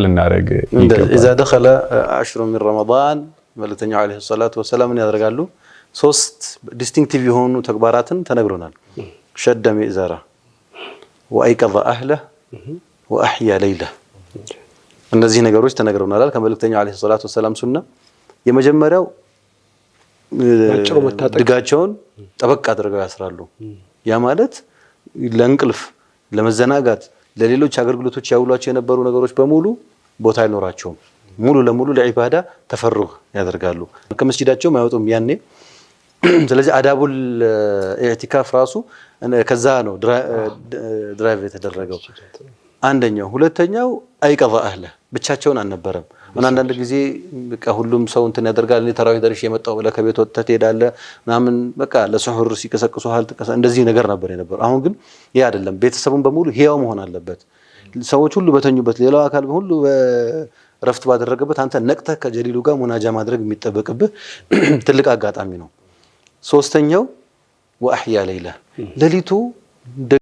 ልናደርግ إذا دخل 10 من رمضان መልእክተኛው عليه الصلاة والسلام ያደርጋሉ ሶስት ዲስቲንክቲቭ የሆኑ ተግባራትን ተነግሮናል شد مئزره وايقظ اهله واحيا ليله እነዚህ ነገሮች ተነግረውናል ከመልእክተኛው عليه الصلاة والسلام ሱና የመጀመሪያው ድጋቸውን ጠበቅ አድርገው ያስራሉ ያ ማለት ለእንቅልፍ ለመዘናጋት ለሌሎች አገልግሎቶች ያውሏቸው የነበሩ ነገሮች በሙሉ ቦታ አይኖራቸው ሙሉ ለሙሉ ለኢባዳ ተፈሩግ ያደርጋሉ ከመስጂዳቸው ማይወጡም ያኔ ስለዚህ አዳቡል ኢዕቲካፍ ራሱ ከዛ ነው ድራይቭ የተደረገው አንደኛው ሁለተኛው አይቀዛ አህለ ብቻቸውን አልነበረም አንዳንድ ጊዜ በቃ ሁሉም ሰው እንትን ያደርጋል እኔ ተራዊህ ደርሼ የመጣው ለከቤት ወጥተህ ትሄዳለህ ምናምን በቃ ለሱሁር ሲቀሰቅሱ ሐል ተቀሳ እንደዚህ ነገር ነበር የነበረው አሁን ግን ያ አይደለም ቤተሰቡን በሙሉ ህያው መሆን አለበት ሰዎች ሁሉ በተኙበት ሌላው አካል ሁሉ ረፍት ባደረገበት አንተ ነቅተህ ከጀሊሉ ጋር ሙናጃ ማድረግ የሚጠበቅብህ ትልቅ አጋጣሚ ነው ሶስተኛው ወአህያ ለይላ ለሊቱ